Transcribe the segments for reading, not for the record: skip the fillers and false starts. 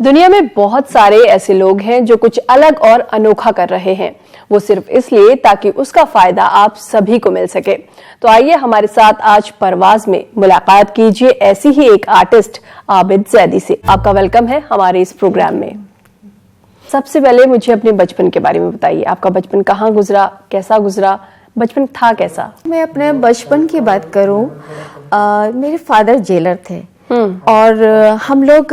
दुनिया में बहुत सारे ऐसे लोग हैं जो कुछ अलग और अनोखा कर रहे हैं, वो सिर्फ इसलिए ताकि उसका फायदा आप सभी को मिल सके। तो आइए हमारे साथ आज परवाज में मुलाकात कीजिए ऐसी ही एक आर्टिस्ट आबिद जैदी से। आपका वेलकम है हमारे इस प्रोग्राम में। सबसे पहले मुझे अपने बचपन के बारे में बताइए, आपका बचपन कहाँ गुजरा, कैसा गुजरा, बचपन था कैसा? मैं अपने बचपन की बात करूं, मेरे फादर जेलर थे और हम लोग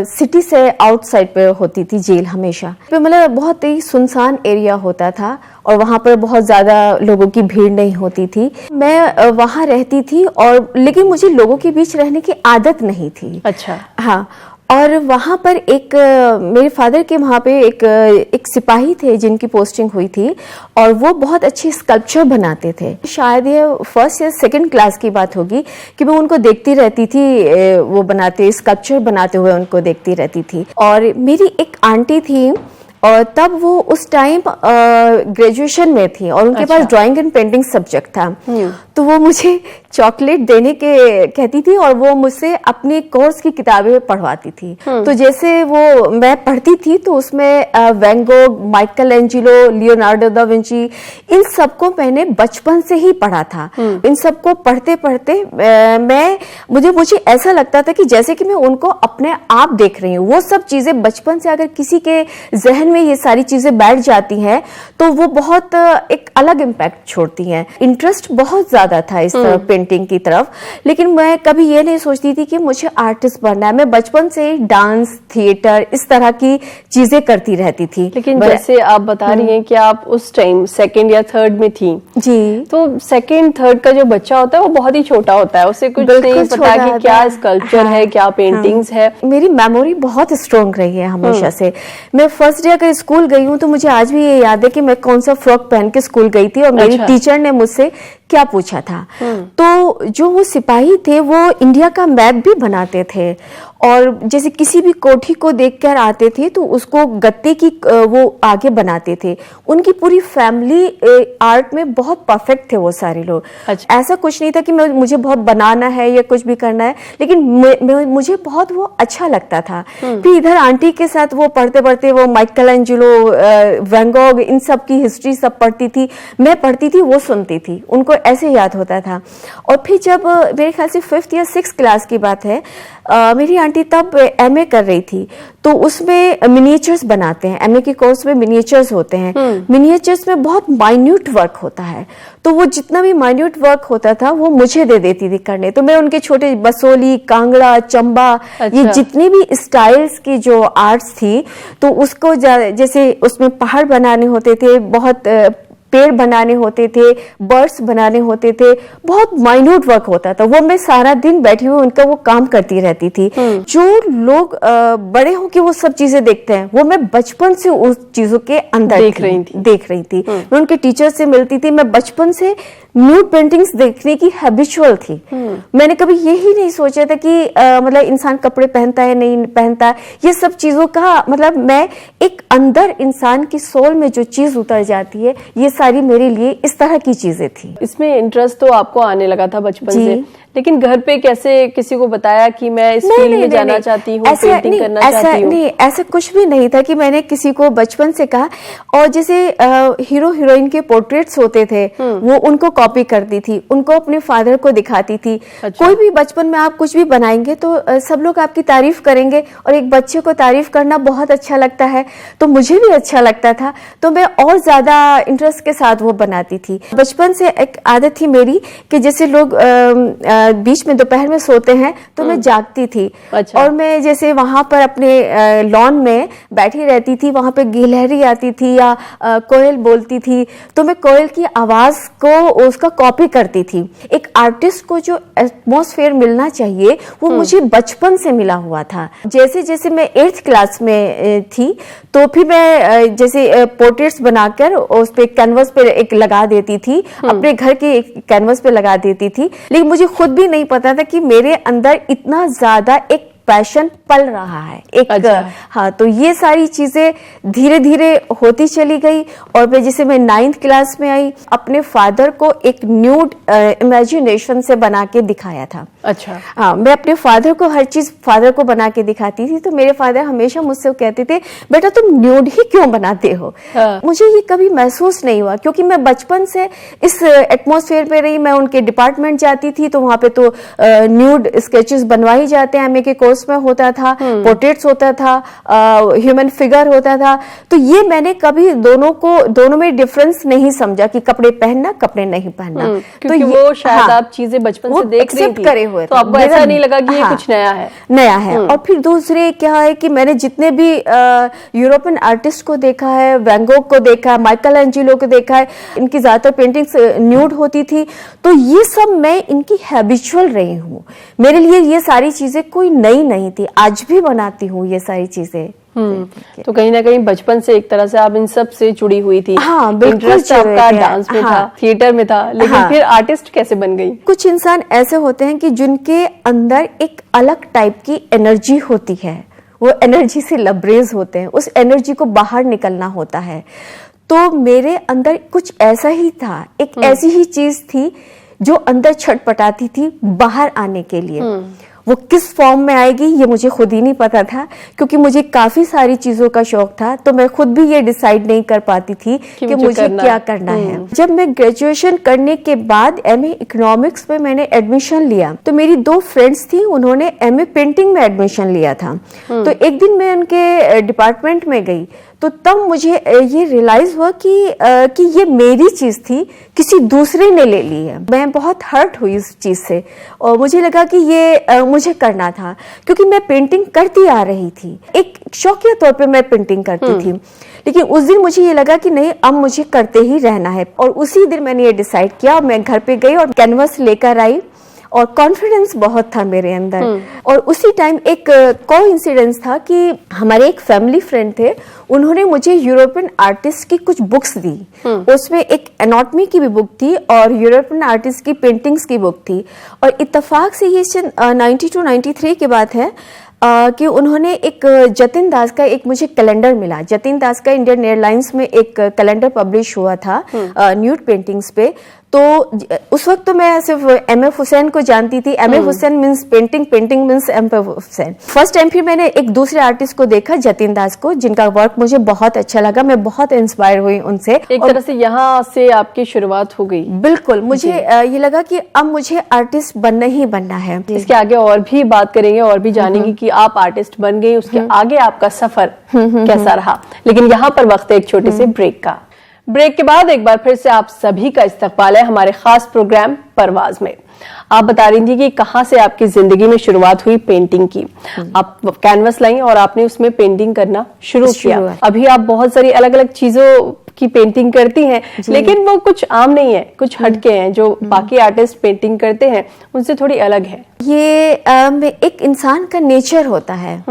सिटी से आउटसाइड पे होती थी जेल हमेशा पे, मतलब बहुत ही सुनसान एरिया होता था और वहाँ पर बहुत ज़्यादा लोगों की भीड़ नहीं होती थी। मैं वहाँ रहती थी और लेकिन मुझे लोगों के बीच रहने की आदत नहीं थी। अच्छा। हाँ, और वहाँ पर एक मेरे फादर के वहाँ पे एक सिपाही थे जिनकी पोस्टिंग हुई थी और वो बहुत अच्छे स्कल्पचर बनाते थे। शायद ये फर्स्ट या सेकंड क्लास की बात होगी कि मैं उनको देखती रहती थी, वो बनाते स्कल्पचर बनाते हुए उनको देखती रहती थी। और मेरी एक आंटी थी और तब वो उस टाइम ग्रेजुएशन में थी और उनके पास ड्राइंग एंड पेंटिंग सब्जेक्ट था। तो वो मुझे चॉकलेट देने के कहती थी और वो मुझसे अपने कोर्स की किताबें पढ़वाती थी। तो जैसे वो मैं पढ़ती थी तो उसमें Van Gogh, Michelangelo, Leonardo da Vinci, इन सबको मैंने बचपन से ही पढ़ा था। इन सबको पढ़ते पढ़ते मुझे ऐसा लगता था कि जैसे कि मैं उनको अपने आप देख रही हूँ। वो सब चीजें बचपन से अगर किसी के जहन में ये सारी चीजें बैठ जाती हैं तो वो बहुत एक अलग इम्पैक्ट छोड़ती हैं। इंटरेस्ट बहुत ज्यादा था इस पेंटिंग की तरफ, लेकिन मैं कभी ये नहीं सोचती थी कि मुझे आर्टिस्ट बनना है। मैं बचपन से डांस, थिएटर, इस तरह की चीजें करती रहती थी। लेकिन जैसे आप बता रही हैं कि आप उस टाइम सेकंड या थर्ड में थी जी, तो सेकंड थर्ड का जो बच्चा होता है वो बहुत ही छोटा होता है, उसे कुछ नहीं पता कि क्या स्कल्पचर है, क्या पेंटिंग्स है। मेरी मेमोरी बहुत स्ट्रॉन्ग रही है हमेशा से। मैं फर्स्ट डे अगर स्कूल गई हूँ तो मुझे आज भी ये याद है कि मैं कौन सा फ्रॉक पहन के स्कूल गई थी और मेरी टीचर ने मुझसे क्या पूछा था। तो जो वो सिपाही थे वो इंडिया का मैप भी बनाते थे और जैसे किसी भी कोठी को देखकर आते थे तो उसको गत्ते की वो आगे बनाते थे। उनकी पूरी फैमिली आर्ट में बहुत परफेक्ट थे वो सारे लोग। ऐसा कुछ नहीं था कि मुझे बहुत बनाना है या कुछ भी करना है, लेकिन मुझे बहुत वो अच्छा लगता था। फिर इधर आंटी के साथ वो पढ़ते पढ़ते वो माइकल एंजेलो, वैन गॉग, इन सब की हिस्ट्री सब पढ़ती थी। मैं पढ़ती थी, वो सुनती थी, उनको ऐसे याद होता था। और फिर जब मेरे ख्याल से 5th या 6th क्लास की बात है, मेरी आंटी तब एमए कर रही थी तो उसमें मिनिएचर्स बनाते हैं। एमए के कोर्स में मिनिएचर्स होते हैं। मिनिएचर्स में बहुत माइन्यूट वर्क होता है, तो वो जितना भी माइन्यूट वर्क होता था वो मुझे दे देती थी करने। तो मैं उनके छोटे बसोली, कांगड़ा, चंबा, ये जितनी भी स्टाइल्स की जो आर्ट्स थी तो उसको जैसे उसमें पहाड़ बनाने होते थे, बहुत पेड़ बनाने होते थे, बर्ड्स बनाने होते थे, बहुत माइन्यूट वर्क होता था। वो मैं सारा दिन बैठी हुई उनका वो काम करती रहती थी। जो लोग बड़े होके वो सब चीजें देखते हैं, वो मैं बचपन से उस चीजों के अंदर देख रही थी। मैं उनके टीचर से मिलती थी। मैं बचपन से न्यूड पेंटिंग्स देखने की हैबिचुअल थी। मैंने कभी यही नहीं सोचा था कि मतलब इंसान कपड़े पहनता है नहीं पहनता, ये सब चीजों का मतलब मैं एक अंदर इंसान की सोल में जो चीज उतर जाती है, ये सारी मेरे लिए इस तरह की चीजें थी। इसमें इंटरेस्ट तो आपको आने लगा था बचपन से, लेकिन घर पे कैसे किसी को बताया कि मैं इस फील्ड में जाना चाहती हूँ, पेंटिंग करना चाहती हूँ? नहीं, ऐसा कुछ भी नहीं था कि मैंने किसी को बचपन से कहा। और जैसे हीरो हीरोइन के पोर्ट्रेट्स होते थे वो उनको कॉपी करती थी, उनको अपने फादर को दिखाती थी। कोई भी बचपन में आप कुछ भी बनाएंगे तो सब लोग आपकी तारीफ करेंगे और एक बच्चे को तारीफ करना बहुत अच्छा लगता है, तो मुझे भी अच्छा लगता था। तो मैं और ज्यादा इंटरेस्ट के साथ वो बनाती थी। बचपन से एक आदत थी मेरी कि जैसे लोग बीच में दोपहर में सोते हैं तो मैं जागती थी। और मैं जैसे वहां पर अपने लॉन में बैठी रहती थी, वहां पे गिलहरी आती थी या कोयल बोलती थी तो मैं कोयल की आवाज को उसका कॉपी करती थी। एक आर्टिस्ट को जो एटमॉस्फेयर मिलना चाहिए वो मुझे बचपन से मिला हुआ था। जैसे जैसे मैं 8th क्लास में थी तो फिर मैं जैसे पोर्ट्रेट्स बनाकर उस पे कैनवस पे एक लगा देती थी, अपने घर के कैनवस पे लगा देती थी। लेकिन मुझे खुद भी नहीं पता था कि मेरे अंदर इतना ज्यादा एक पैशन पल रहा है एक। अच्छा। हाँ, तो ये सारी चीजें धीरे धीरे होती चली गई। और मैं जैसे मैं 9th क्लास में आई, अपने फादर को एक न्यूड इमेजिनेशन से बना के दिखाया था। अच्छा। हाँ, मैं अपने फादर को हर चीज फादर को बना के दिखाती थी, तो मेरे फादर हमेशा मुझसे कहते थे, बेटा तुम न्यूड ही क्यों बनाते हो? हाँ। मुझे ये कभी महसूस नहीं हुआ, क्योंकि मैं बचपन से इस एटमॉस्फेयर पे रही। मैं उनके डिपार्टमेंट जाती थी तो वहां पे तो न्यूड स्केचेस बनवा ही जाते हैं, एमए के कोर्स में होता था, पोर्ट्रेट्स होता था, ह्यूमन फिगर होता था। तो ये मैंने कभी दोनों में डिफरेंस नहीं समझा कि कपड़े पहनना कपड़े नहीं पहनना। क्योंकि तो वो शायद आप चीजें बचपन से देख रही थी, करे हुए तो आपको ऐसा नहीं लगा कि ये कुछ नया है। और फिर दूसरे क्या है कि मैंने जितने भी यूरोपियन आर्टिस्ट को देखा है, वैन गोग को देखा है, माइकल एंजेलो को देखा है, इनकी ज्यादातर पेंटिंग्स न्यूड होती थी, तो ये सब मैं इनकी हैबिचुअल रही हूँ। मेरे लिए ये सारी चीजें कोई नई नहीं थी, आज भी बनाती हूँ ये सारी चीजें। तो कहीं ना कहीं बचपन से एक तरह से आप इन सब से जुड़ी हुई थी। हाँ, बिल्कुल। इंटरेस्ट आपका डांस में था, थिएटर में था, लेकिन फिर आर्टिस्ट कैसे बन गई? कुछ इंसान ऐसे होते हैं कि जिनके अंदर एक अलग टाइप की एनर्जी होती है, वो एनर्जी से लबरेज होते हैं, उस एनर्जी को बाहर निकलना होता है। तो मेरे अंदर कुछ ऐसा ही था, एक ऐसी ही चीज थी जो अंदर छटपटाती थी बाहर आने के लिए। वो किस फॉर्म में आएगी ये मुझे खुद ही नहीं पता था, क्योंकि मुझे काफी सारी चीजों का शौक था, तो मैं खुद भी ये डिसाइड नहीं कर पाती थी कि मुझे क्या करना है। जब मैं ग्रेजुएशन करने के बाद एमए इकोनॉमिक्स में मैंने एडमिशन लिया, तो मेरी 2 फ्रेंड्स थी, उन्होंने एमए पेंटिंग में एडमिशन लिया था। तो एक दिन मैं उनके डिपार्टमेंट में गई, तो तब मुझे ये रियलाइज हुआ कि ये मेरी चीज थी, किसी दूसरे ने ले ली है। मैं बहुत हर्ट हुई इस चीज से, और मुझे लगा कि ये मुझे करना था, क्योंकि मैं पेंटिंग करती आ रही थी, एक शौकिया तौर पे मैं पेंटिंग करती थी। लेकिन उस दिन मुझे ये लगा कि नहीं, अब मुझे करते ही रहना है। और उसी दिन मैंने ये डिसाइड किया, मैं घर पे गई और कैनवस लेकर आई, और कॉन्फिडेंस बहुत था मेरे अंदर। और उसी टाइम एक कोइंसिडेंस था कि हमारे एक फैमिली फ्रेंड थे, उन्होंने मुझे यूरोपियन आर्टिस्ट की कुछ बुक्स दी। उसमें एक एनाटॉमी की भी बुक थी और यूरोपियन आर्टिस्ट की पेंटिंग्स की बुक थी। और इत्तेफाक से ये 92-93 की बात है कि उन्होंने एक जतिन दास का एक मुझे कैलेंडर मिला। जतिन दास का इंडियन एयरलाइंस में एक कैलेंडर पब्लिश हुआ था न्यूड पेंटिंग्स पे। तो उस वक्त तो मैं सिर्फ एमएफ हुसैन को जानती थी। MF Hussain means painting, painting means MF Hussain. First time फिर मैंने एक दूसरे आर्टिस्ट को देखा, जतिन दास को, जिनका वर्क मुझे बहुत अच्छा लगा। मैं बहुत इंस्पायर हुई उनसे। एक तरह से यहाँ से आपकी शुरुआत हो गई। बिल्कुल, मुझे ये लगा कि अब मुझे आर्टिस्ट बनना ही बनना है। इसके आगे और भी बात करेंगे और भी जानेंगे कि आप आर्टिस्ट बन गई, उसके आगे आपका सफर कैसा रहा। लेकिन यहाँ पर वक्त है एक छोटे से ब्रेक का। ब्रेक के बाद एक बार फिर से आप सभी का इस्तकबाल है हमारे खास प्रोग्राम परवाज में। आप बता रही थी कि कहां से आपकी जिंदगी में शुरुआत हुई पेंटिंग की। आप कैनवस लाई और आपने उसमें पेंटिंग करना शुरू किया। अभी आप बहुत सारी अलग अलग चीजों की पेंटिंग करती हैं, लेकिन वो कुछ आम नहीं है, कुछ हटके हैं जो बाकी आर्टिस्ट पेंटिंग करते हैं, उनसे थोड़ी अलग है। ये एक इंसान का नेचर होता है।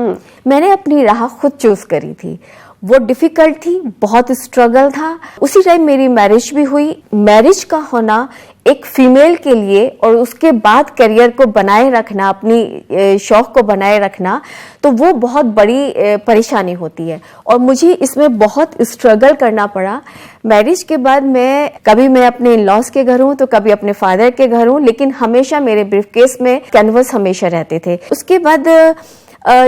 मैंने अपनी राह खुद चूज करी थी। वो डिफिकल्ट थी, बहुत स्ट्रगल था। उसी टाइम मेरी मैरिज भी हुई। मैरिज का होना एक फीमेल के लिए और उसके बाद करियर को बनाए रखना, अपनी शौक को बनाए रखना, तो वो बहुत बड़ी परेशानी होती है। और मुझे इसमें बहुत स्ट्रगल करना पड़ा। मैरिज के बाद कभी मैं अपने इन-लॉज के घर हूँ तो कभी अपने फादर के घर हूँ, लेकिन हमेशा मेरे ब्रीफकेस में कैनवस हमेशा रहते थे। उसके बाद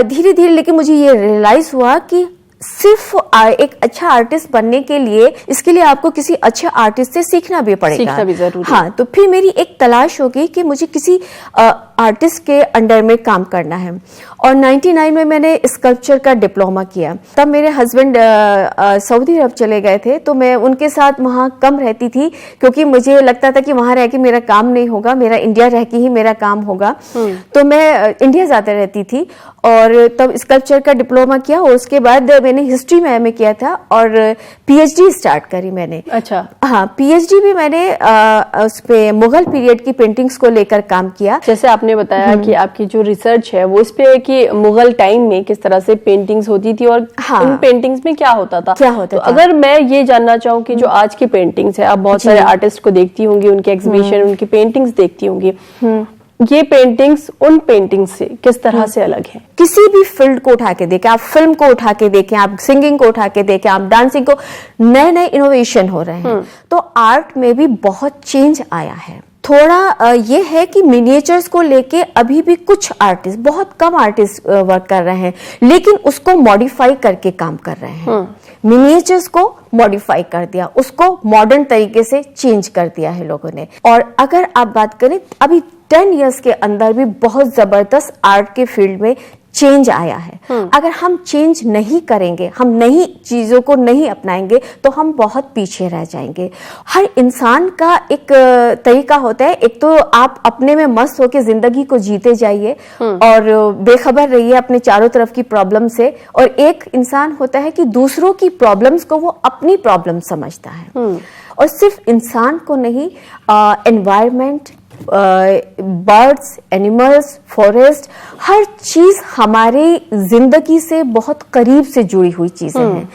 धीरे धीरे लेकिन मुझे ये रियलाइज हुआ कि सिर्फ एक अच्छा आर्टिस्ट बनने के लिए, इसके लिए आपको किसी अच्छे आर्टिस्ट से सीखना भी पड़ेगा, सीखना भी जरूरी। हाँ, तो फिर मेरी एक तलाश होगी कि मुझे किसी आर्टिस्ट के अंडर में काम करना है। और 99 में मैंने स्कल्पचर का डिप्लोमा किया। तब मेरे हस्बैंड सऊदी अरब चले गए थे, तो मैं उनके साथ वहाँ कम रहती थी, क्योंकि मुझे लगता था कि वहाँ रह के मेरा काम नहीं होगा, मेरा इंडिया रह के ही मेरा काम होगा। तो मैं इंडिया ज्यादा रहती थी और तब स्कल्पचर का डिप्लोमा किया। और उसके बाद मैंने हिस्ट्री में एमए किया था और पीएचडी स्टार्ट करी मैंने। अच्छा। हाँ, पीएचडी भी मैंने उस पे मुगल पीरियड की पेंटिंग्स को लेकर काम किया। जैसे आपने बताया कि आपकी जो रिसर्च है वो इस पे है कि मुगल टाइम में किस तरह से पेंटिंग्स होती थी और हाँ, इन पेंटिंग्स में क्या होता था। तो अगर मैं ये जानना चाहूँ कि जो आज की पेंटिंग्स है, आप बहुत सारे आर्टिस्ट को देखती होंगी, उनके एग्जीबिशन, उनकी पेंटिंग्स देखती होंगी, ये पेंटिंग्स उन पेंटिंग्स से किस तरह से अलग है? किसी भी फील्ड को उठा के देखें, आप फिल्म को उठा के देखें, आप सिंगिंग को उठा के देखें, आप डांसिंग को, नए नए इनोवेशन हो रहे हैं। तो आर्ट में भी बहुत चेंज आया है। थोड़ा ये है कि मिनिएचर्स को लेके अभी भी कुछ आर्टिस्ट, बहुत कम आर्टिस्ट वर्क कर रहे हैं, लेकिन उसको मॉडिफाई करके काम कर रहे हैं। मिनिएचर्स को मॉडिफाई कर दिया, उसको मॉडर्न तरीके से चेंज कर दिया है लोगों ने। और अगर आप बात करें, अभी 10 इयर्स के अंदर भी बहुत जबरदस्त आर्ट के फील्ड में चेंज आया है। अगर हम चेंज नहीं करेंगे, हम नई चीजों को नहीं अपनाएंगे, तो हम बहुत पीछे रह जाएंगे। हर इंसान का एक तरीका होता है, एक तो आप अपने में मस्त होकर जिंदगी को जीते जाइए और बेखबर रहिए अपने चारों तरफ की प्रॉब्लम से, और एक इंसान होता है कि दूसरों की प्रॉब्लम्स को वो अपनी प्रॉब्लम समझता है। और सिर्फ इंसान को नहीं, एनवायरमेंट, बर्ड्स, एनिमल्स, फॉरेस्ट, हर चीज हमारी जिंदगी से बहुत करीब से जुड़ी हुई चीजें हैं।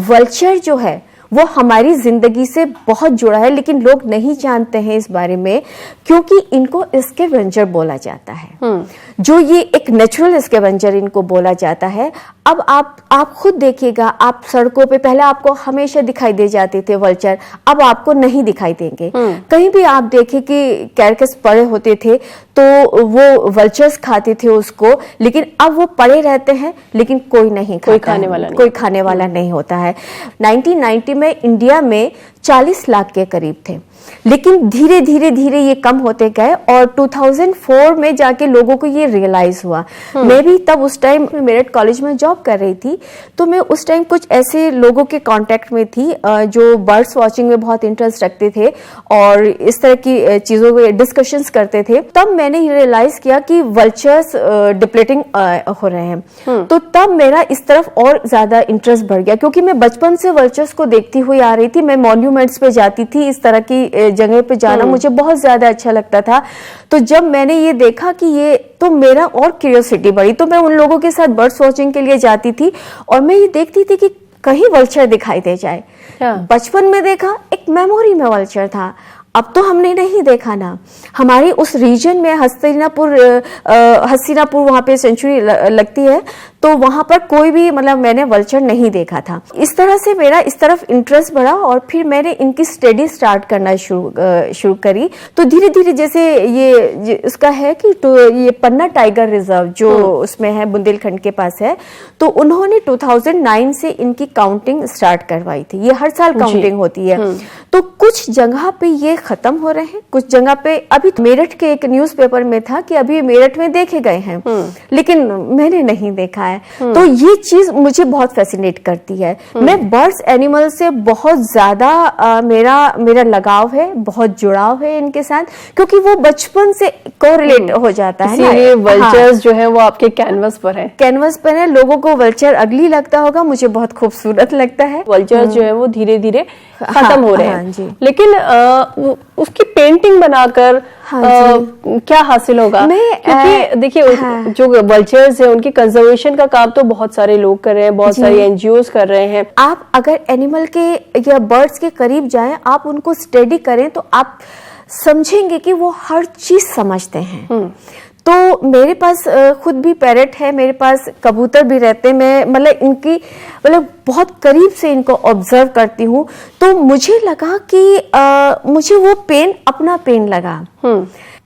वल्चर जो है वो हमारी जिंदगी से बहुत जुड़ा है, लेकिन लोग नहीं जानते हैं इस बारे में, क्योंकि इनको स्कैवेंजर बोला जाता है। जो ये एक नेचुरल स्कैवेंजर इनको बोला जाता है। अब आप खुद देखिएगा, आप सड़कों पे पहले आपको हमेशा दिखाई दे जाते थे वल्चर, अब आपको नहीं दिखाई देंगे। कहीं भी आप देखें कि कैरकस पड़े होते थे तो वो वल्चर्स खाते थे उसको, लेकिन अब वो पड़े रहते हैं, लेकिन कोई नहीं खाता, कोई खाने वाला नहीं होता है। 1990 में इंडिया में 40 लाख के करीब थे, लेकिन धीरे धीरे धीरे ये कम होते गए और 2004 में जाके लोगों को ये रियलाइज हुआ। मैं भी तब उस टाइम मेरठ कॉलेज में जॉब कर रही थी, तो मैं उस टाइम कुछ ऐसे लोगों के कांटेक्ट में थी जो बर्ड्स वॉचिंग में बहुत इंटरेस्ट रखते थे और इस तरह की चीजों पे डिस्कशंस करते थे। तब मैंने रियलाइज किया कि वल्चर्स डिप्लेटिंग हो रहे हैं। तो तब मेरा इस तरफ और ज्यादा इंटरेस्ट बढ़ गया, क्योंकि मैं बचपन से वल्चर्स को देखती हुई आ रही थी। मैं मॉन्यूमेंट्स पे जाती थी, इस तरह की जगह पे जाना मुझे बहुत ज्यादा अच्छा लगता था। तो जब मैंने ये देखा कि ये, तो मेरा और क्यूरियोसिटी बढ़ी, तो मैं उन लोगों के साथ बर्ड्स वॉचिंग के लिए जाती थी और मैं ये देखती थी कि कहीं वल्चर दिखाई दे जाए। बचपन में देखा, एक मेमोरी में वल्चर था, अब तो हमने नहीं देखा ना। हमारी उस रीजन में हस्तिनापुर वहां पे सेंचुरी लगती है, तो वहां पर कोई भी, मतलब मैंने वल्चर नहीं देखा था। इस तरह से मेरा इस तरफ इंटरेस्ट बढ़ा और फिर मैंने इनकी स्टडी स्टार्ट करना शुरू करी। तो धीरे धीरे, जैसे ये उसका है कि तो ये पन्ना टाइगर रिजर्व जो उसमें है, बुंदेलखंड के पास है, तो उन्होंने 2009 से इनकी काउंटिंग स्टार्ट करवाई थी। ये हर साल काउंटिंग होती है। तो कुछ जगह पे ये खत्म हो रहे हैं, कुछ जगह पे अभी मेरठ के एक न्यूज़पेपर में था कि अभी मेरठ में देखे गए हैं, लेकिन मैंने नहीं देखा है। तो ये चीज मुझे बहुत फैसिनेट करती है। मैं बर्ड्स, एनिमल से बहुत ज्यादा मेरा लगाव है, बहुत जुड़ाव है इनके साथ, क्योंकि वो बचपन से कोरिलेट हो जाता है। इसीलिए वल्चर्स जो है वो आपके कैनवस पर है। कैनवस पर है। लोगों को वल्चर अगली लगता होगा, मुझे बहुत खूबसूरत लगता है। वल्चर्स जो है वो धीरे धीरे खत्म हो रहे हैं, लेकिन उसकी पेंटिंग बनाकर क्या हासिल होगा? क्योंकि देखिए, जो वल्चर्स है उनकी कंजर्वेशन का काम तो बहुत सारे लोग कर रहे हैं, बहुत सारी एनजीओज कर रहे हैं। आप अगर एनिमल के या बर्ड्स के करीब जाएं, आप उनको स्टडी करें, तो आप समझेंगे कि वो हर चीज समझते हैं। तो मेरे पास खुद भी पैरट है, मेरे पास कबूतर भी रहते हैं। मैं मतलब बहुत करीब से इनको ऑब्जर्व करती हूँ, तो मुझे लगा कि मुझे वो पेन अपना पेन लगा।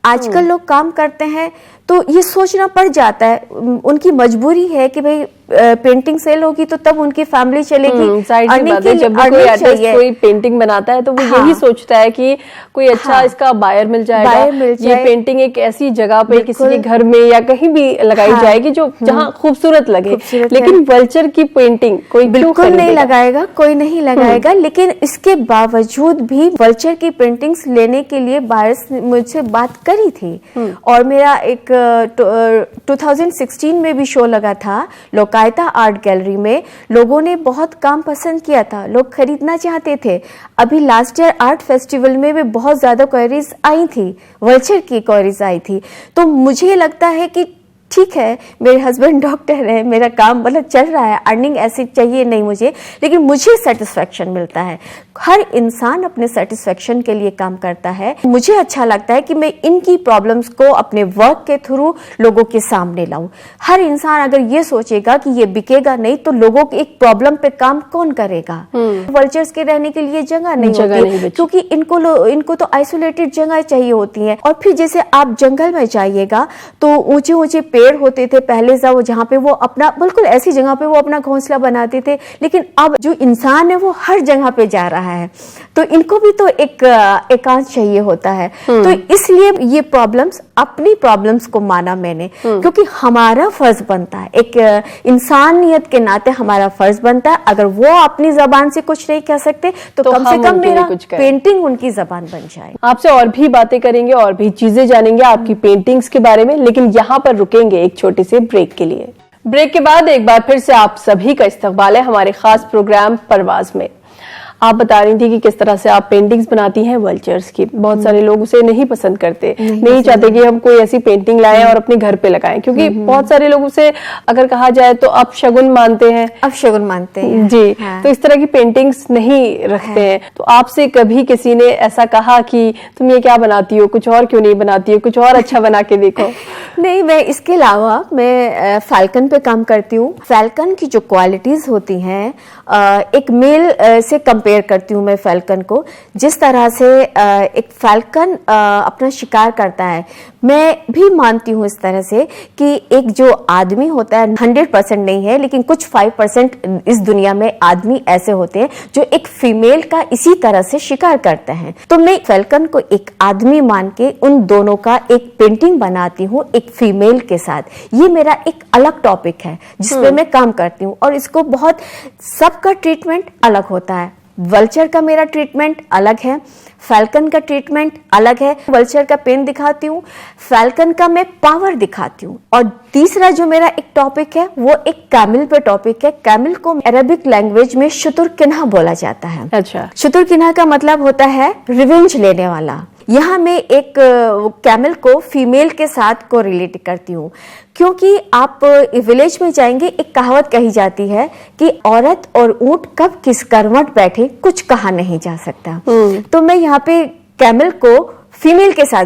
आजकल लोग काम करते हैं तो ये सोचना पड़ जाता है, उनकी मजबूरी है कि भाई पेंटिंग सेल होगी तो तब उनकी फैमिली चलेगी। जब भी कोई आर्टिस्ट कोई पेंटिंग बनाता है तो वो यही सोचता है कि कोई अच्छा इसका बायर मिल जाएगा, ये पेंटिंग एक ऐसी जगह पे किसी के घर में या कहीं भी लगाई जाएगी जो जहाँ खूबसूरत लगे। लेकिन वल्चर की पेंटिंग कोई बिल्कुल नहीं लगाएगा, कोई नहीं लगाएगा। लेकिन इसके बावजूद भी वल्चर की पेंटिंग्स लेने के लिए बायर्स ने मुझसे बात करी थी। और मेरा एक 2016 में भी शो लगा था लोकायता आर्ट गैलरी में। लोगों ने बहुत काम पसंद किया था, लोग खरीदना चाहते थे। अभी लास्ट ईयर आर्ट फेस्टिवल में भी बहुत ज्यादा क्वेरीज आई थी, वल्चर की क्वेरीज आई थी। तो मुझे लगता है कि ठीक है, मेरे हस्बैंड डॉक्टर है, मेरा काम मतलब चल रहा है, अर्निंग ऐसी चाहिए नहीं मुझे, लेकिन मुझे सेटिस्फेक्शन मिलता है। हर इंसान अपने सेटिस्फेक्शन के लिए काम करता है। मुझे अच्छा लगता है कि मैं इनकी प्रॉब्लम्स को अपने वर्क के थ्रू लोगों के सामने लाऊं। हर इंसान अगर ये सोचेगा कि ये बिकेगा नहीं तो लोगों की एक प्रॉब्लम पे काम कौन करेगा? वल्चर्स के रहने के लिए जगह नहीं होती, क्योंकि इनको तो आइसोलेटेड जगह चाहिए होती है। और फिर जैसे आप जंगल में जाइएगा तो ऊंचे ऊंचे पेड़ होते थे पहले, जहाँ पे वो अपना बिल्कुल ऐसी जगह पे वो अपना घोंसला बनाते थे, लेकिन अब जो इंसान है वो हर जगह पे जा रहा है, तो इनको भी तो एक एकांत चाहिए होता है। तो इसलिए ये प्रॉब्लम्स, अपनी प्रॉब्लम्स को माना मैंने, क्योंकि हमारा फर्ज बनता है, एक इंसानियत के नाते हमारा फर्ज बनता है। अगर वो अपनी जबान से कुछ नहीं कह सकते तो कम से कम मेरा पेंटिंग उनकी जबान बन जाए। आपसे और भी बातें करेंगे और भी चीजें जानेंगे आपकी पेंटिंग्स के बारे में, लेकिन यहाँ पर रुकेंगे एक छोटे से ब्रेक के लिए। ब्रेक के बाद एक बार फिर से आप सभी का इस्तकबाल है हमारे खास प्रोग्राम परवाज में। आप बता रही थी कि किस तरह से आप पेंटिंग्स बनाती हैं वल्चर्स की। बहुत सारे लोग उसे नहीं पसंद करते, नहीं चाहते कि हम कोई ऐसी पेंटिंग लाएं और अपने घर पे लगाएं, क्योंकि बहुत सारे लोग उसे अगर कहा जाए तो अपशगुन मानते हैं। अपशगुन मानते हैं जी। हाँ। तो इस तरह की पेंटिंग्स नहीं रखते हैं। तो आपसे कभी किसी ने ऐसा कहा कि तुम ये क्या बनाती हो, कुछ और क्यों नहीं बनाती हो, कुछ और अच्छा बना के देखो? नहीं, मैं इसके अलावा मैं फैल्कन पे काम करती हूँ। फैल्कन की जो क्वालिटीज होती हैं, एक मेल से कंपेयर करती हूँ मैं फैल्कन को। जिस तरह से एक फैल्कन अपना शिकार करता है, मैं भी मानती हूँ इस तरह से कि एक जो आदमी होता है, 100% नहीं है लेकिन कुछ 5% इस दुनिया में आदमी ऐसे होते हैं जो एक फीमेल का इसी तरह से शिकार करते हैं। तो मैं फैल्कन को एक आदमी मान के उन दोनों का एक पेंटिंग बनाती हूँ एक फीमेल के साथ। ये मेरा एक अलग टॉपिक है जिसपे मैं काम करती हूँ, और इसको बहुत, सबका ट्रीटमेंट अलग होता है। वल्चर का मेरा ट्रीटमेंट अलग है, फैल्कन का ट्रीटमेंट अलग है। वल्चर का पेन दिखाती हूँ, फैल्कन का मैं पावर दिखाती हूँ। और तीसरा जो मेरा एक टॉपिक है वो एक कैमिल पे टॉपिक है। कैमिल को अरबिक लैंग्वेज में शुतुरकिन्हा बोला जाता है। अच्छा। शुतुरकिन्हा का मतलब होता है रिवेंज लेने वाला। यहाँ मैं एक कैमल को फीमेल के साथ को रिलेट करती हूँ, क्योंकि आप विलेज में जाएंगे, एक कहावत कही जाती है कि औरत और ऊंट कब किस करवट बैठे कुछ कहा नहीं जा सकता। तो मैं यहाँ पे कैमल को फीमेल के साथ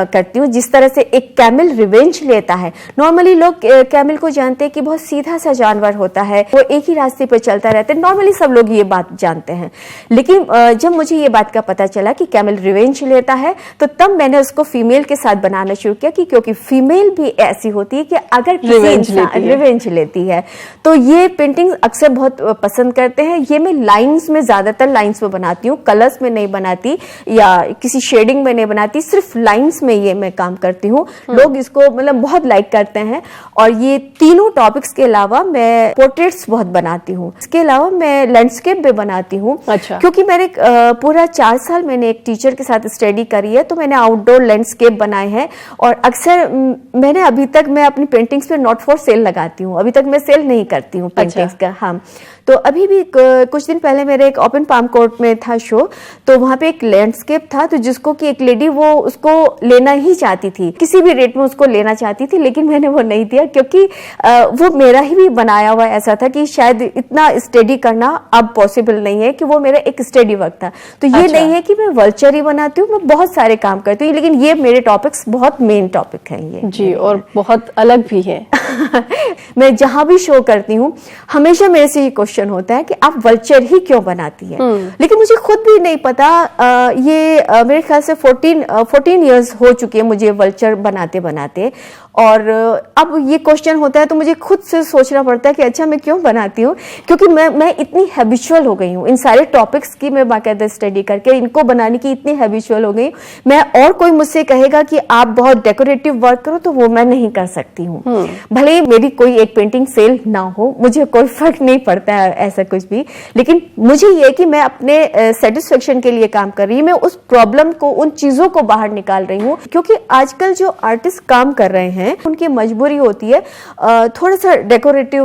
करती हूँ। जिस तरह से एक कैमल रिवेंज लेता है, नॉर्मली लोग कैमल को जानते हैं कि बहुत सीधा सा जानवर होता है, वो एक ही रास्ते पर चलता रहता है, नॉर्मली सब लोग ये बात जानते हैं। लेकिन जब मुझे ये बात का पता चला कि कैमल रिवेंज लेता है, तो तब मैंने उसको फीमेल के साथ बनाना शुरू किया, कि क्योंकि फीमेल भी ऐसी होती है कि अगर रिवेंज लेती है तो ये पेंटिंग अक्सर बहुत पसंद करते हैं। ये मैं लाइन्स में, ज्यादातर लाइन्स में बनाती हूँ, कलर्स में नहीं बनाती या किसी शेडिंग में बनाती, सिर्फ लाइंस में ये मैं काम करती हूँ। लोग इसको मतलब बहुत लाइक करते हैं। और ये तीनों टॉपिक्स के अलावा मैं पोर्ट्रेट्स बहुत बनाती हूँ। इसके अलावा मैं लैंडस्केप भी बनाती हूँ। अच्छा। क्योंकि मैंने पूरा 4 साल मैंने एक टीचर के साथ स्टडी करी है, तो मैंने आउटडोर लैंडस्केप बनाए हैं। और अक्सर मैंने अभी तक मैं अपनी पेंटिंग्स पे नॉट फॉर सेल लगाती हूँ, अभी तक मैं सेल नहीं करती हूँ पेंटिंग्स का। हाँ, तो अभी भी कुछ दिन पहले मेरे एक ओपन पाम कोर्ट में था शो, तो वहां पे एक लैंडस्केप था, तो जिसको कि एक लेडी वो उसको लेना ही चाहती थी, किसी भी रेट में उसको लेना चाहती थी, लेकिन मैंने वो नहीं दिया, क्योंकि वो मेरा ही भी बनाया हुआ ऐसा था कि शायद इतना स्टडी करना अब पॉसिबल नहीं है, कि वो मेरा एक स्टडी वर्क था। तो ये नहीं है कि मैं वल्चर ही बनाती हूँ, मैं बहुत सारे काम करती हूँ, लेकिन ये मेरे टॉपिक्स बहुत मेन टॉपिक है ये जी, और बहुत अलग भी है। मैं जहां भी शो करती हूँ हमेशा मेरे से ये क्वेश्चन होता है कि आप वल्चर ही क्यों बनाती है। लेकिन मुझे खुद भी नहीं पता। ये मेरे ख्याल से 14 इयर्स हो चुके हैं मुझे वल्चर बनाते बनाते, और अब ये क्वेश्चन होता है तो मुझे खुद से सोचना पड़ता है कि अच्छा मैं क्यों बनाती हूँ, क्योंकि मैं इतनी हैबिचुअल हो गई हूँ इन सारे टॉपिक्स की। मैं बाकायदा स्टडी करके इनको बनाने की इतनी हैबिचुअल हो गई। मैं, और कोई मुझसे कहेगा कि आप बहुत डेकोरेटिव वर्क करो, तो वो मैं नहीं कर सकती हूँ। भले ही मेरी कोई एक पेंटिंग सेल ना हो, मुझे कोई फर्क नहीं पड़ता है ऐसा कुछ भी, लेकिन मुझे ये कि मैं अपने सेटिस्फेक्शन के लिए काम कर रही हूँ। मैं उस प्रॉब्लम को, उन चीजों को बाहर निकाल रही हूँ, क्योंकि आजकल जो आर्टिस्ट काम कर रहे हैं हैं, उनकी मजबूरी होती है थोड़ा सा डेकोरेटिव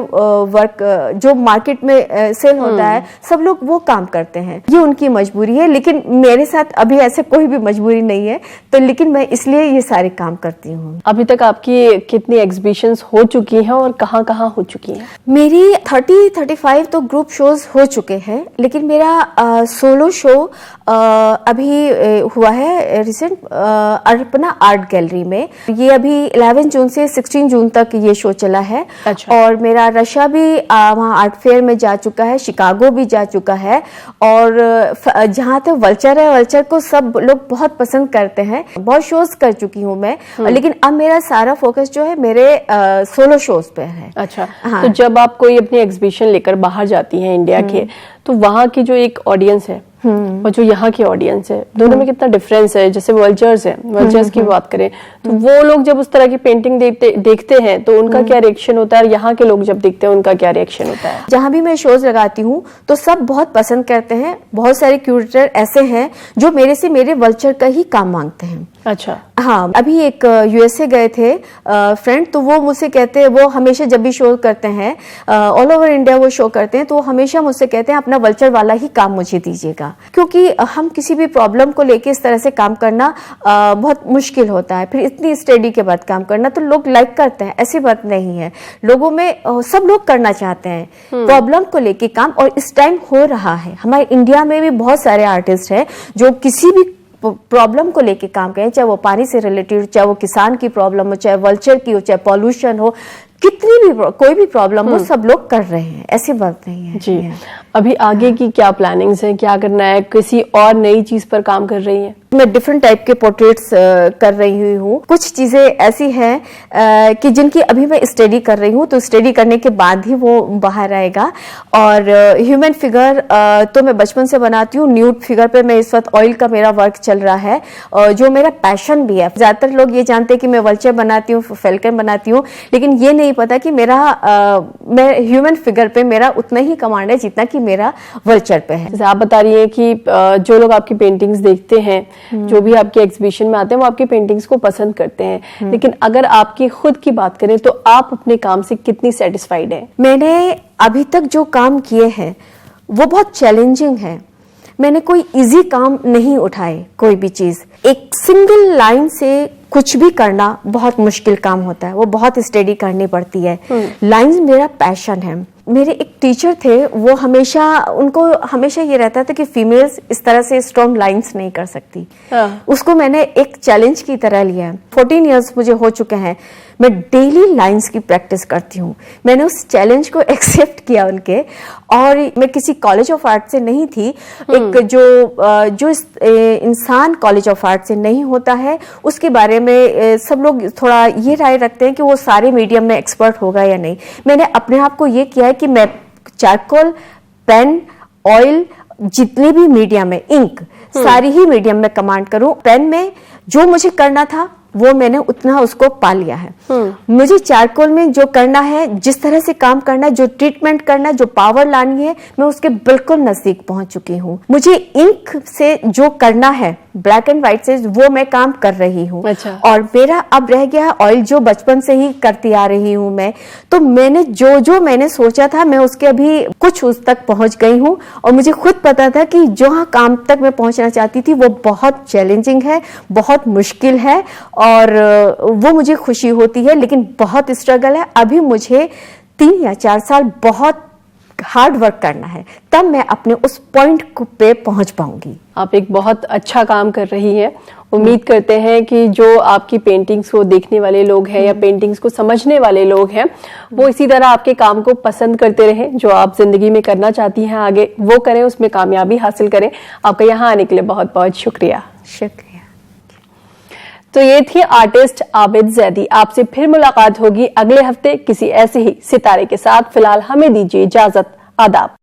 वर्क जो मार्केट में सेल होता है, सब लोग वो काम करते हैं, ये उनकी मजबूरी है। लेकिन मेरे साथ अभी ऐसे कोई भी मजबूरी नहीं है, तो लेकिन मैं इसलिए ये सारे काम करती हूँ। अभी तक आपकी कितनी एग्जीबिशंस हो चुकी हैं और कहाँ हो चुकी हैं? मेरी 30-35 तो ग्रुप शोज हो चुके हैं, लेकिन मेरा सोलो शो अभी हुआ है रिसेंट अर्पणा आर्ट गैलरी में। ये अभी 11 जून से 16 जून तक ये शो चला है। अच्छा। और मेरा रशिया भी वहाँ आर्ट फेयर में जा चुका है, शिकागो भी जा चुका है। और जहाँ तक वल्चर है, वल्चर को सब लोग बहुत पसंद करते हैं। बहुत शोज कर चुकी हूँ मैं, लेकिन अब मेरा सारा फोकस जो है मेरे सोलो शोज पे है। अच्छा। हाँ। तो जब आप कोई अपनी एग्जीबिशन लेकर बाहर जाती हैं इंडिया के, तो वहाँ की जो एक ऑडियंस है और जो यहाँ की ऑडियंस है, दोनों में कितना डिफरेंस है? जैसे वल्चर्स हैं, वल्चर्स की बात करें तो वो लोग जब उस तरह की पेंटिंग देखते हैं तो उनका क्या रिएक्शन होता है, और यहाँ के लोग जब देखते हैं उनका क्या रिएक्शन होता है? जहाँ भी मैं शोज लगाती हूँ तो सब बहुत पसंद करते हैं। बहुत सारे क्यूरेटर ऐसे हैं जो मेरे से मेरे वल्चर का ही काम मांगते हैं। अच्छा। हाँ, अभी एक यूएसए गए थे फ्रेंड, तो वो मुझसे कहते हैं, वो हमेशा जब भी शो करते हैं ऑल ओवर इंडिया वो शो करते हैं, तो वो हमेशा मुझसे कहते हैं अपना वल्चर वाला ही काम मुझे दीजिएगा, क्योंकि हम किसी भी प्रॉब्लम को लेके इस तरह से काम करना बहुत मुश्किल होता है। फिर इतनी स्टडी के बाद काम करना, तो लोग लाइक करते हैं, ऐसी बात नहीं है। लोगों में सब लोग करना चाहते हैं प्रॉब्लम को लेके काम, और इस टाइम हो रहा है। हमारे इंडिया में भी बहुत सारे आर्टिस्ट हैं जो किसी भी प्रॉब्लम को लेके काम करें, चाहे वो पानी से रिलेटेड, चाहे वो किसान की प्रॉब्लम हो, चाहे वल्चर की हो, चाहे पॉल्यूशन हो, कितनी भी कोई भी प्रॉब्लम हो, सब लोग कर रहे हैं, ऐसी बात नहीं है। जी। अभी आगे की क्या प्लानिंग्स हैं, क्या करना है? किसी और नई चीज पर काम कर रही हैं? मैं डिफरेंट टाइप के पोर्ट्रेट्स कर रही हूँ। कुछ चीजें ऐसी हैं कि जिनकी अभी मैं स्टडी कर रही हूँ, तो स्टडी करने के बाद ही वो बाहर आएगा। और ह्यूमन फिगर तो मैं बचपन से बनाती हूँ। न्यूड फिगर पे मैं इस वक्त ऑयल का मेरा वर्क चल रहा है, और जो मेरा पैशन भी है। ज्यादातर लोग ये जानते हैं कि मैं वल्चर बनाती हूँ, फेल्कन बनाती हूँ, लेकिन ये नहीं पता कि मैं ह्यूमन फिगर पे मेरा उतना ही कमांड है जितना कि मेरा वल्चर पे है। जैसे आप बता रही हैं कि जो लोग आपकी पेंटिंग्स देखते हैं, जो भी आपके एग्जीबिशन में आते हैं, वो आपकी पेंटिंग्स को पसंद करते हैं, लेकिन अगर आपकी खुद की बात करें तो आप अपने काम से कितनी सेटिस्फाइड हैं? मैंने अभी तक जो काम किए हैं वो बहुत चैलेंजिंग है। मैंने कोई इजी काम नहीं उठाए। कोई भी चीज एक सिंगल लाइन से कुछ भी करना बहुत मुश्किल काम होता है, वो बहुत स्टडी करनी पड़ती है। लाइंस मेरा पैशन है। मेरे एक टीचर थे, वो उनको हमेशा ये रहता था कि फीमेल्स इस तरह से स्ट्रॉन्ग लाइंस नहीं कर सकती। उसको मैंने एक चैलेंज की तरह लिया है। 14 इयर्स मुझे हो चुके हैं, मैं डेली लाइंस की प्रैक्टिस करती हूँ। मैंने उस चैलेंज को एक्सेप्ट किया उनके, और मैं किसी कॉलेज ऑफ आर्ट से नहीं थी। एक जो इंसान कॉलेज ऑफ आर्ट से नहीं होता है, उसके बारे में सब लोग थोड़ा ये राय रखते हैं कि वो सारे मीडियम में एक्सपर्ट होगा या नहीं। मैंने अपने आप को ये किया है कि मैं चारकोल, पेन, ऑयल, जितने भी मीडियम है, इंक, सारी ही मीडियम में कमांड करूं। पेन में जो मुझे करना था वो मैंने उतना उसको पा लिया है। मुझे चारकोल में जो करना है, जिस तरह से काम करना है, जो ट्रीटमेंट करना है, जो पावर लानी है, मैं उसके बिल्कुल नजदीक पहुंच चुकी हूँ। मुझे इंक से जो करना है, ब्लैक एंड व्हाइट से, वो मैं काम कर रही हूँ। अच्छा। और मेरा अब रह गया है ऑयल, जो बचपन से ही करती आ रही हूँ मैं। तो मैंने जो मैंने सोचा था, मैं उसके अभी कुछ उस तक पहुंच गई हूँ, और मुझे खुद पता था कि जो काम तक मैं पहुंचना चाहती थी वो बहुत चैलेंजिंग है, बहुत मुश्किल है, और वो मुझे खुशी होती है, लेकिन बहुत स्ट्रगल है। अभी मुझे 3 या 4 साल बहुत हार्ड वर्क करना है, तब मैं अपने उस पॉइंट पे पहुंच पाऊंगी। आप एक बहुत अच्छा काम कर रही हैं। उम्मीद करते हैं कि जो आपकी पेंटिंग्स को देखने वाले लोग हैं या पेंटिंग्स को समझने वाले लोग हैं, वो इसी तरह आपके काम को पसंद करते रहें। जो आप जिंदगी में करना चाहती हैं आगे वो करें, उसमें कामयाबी हासिल करें। आपका यहाँ आने के लिए बहुत बहुत शुक्रिया। शुक्रिया। तो ये थी आर्टिस्ट आबिद जैदी। आपसे फिर मुलाकात होगी अगले हफ्ते किसी ऐसे ही सितारे के साथ। फिलहाल हमें दीजिए इजाजत। आदाब।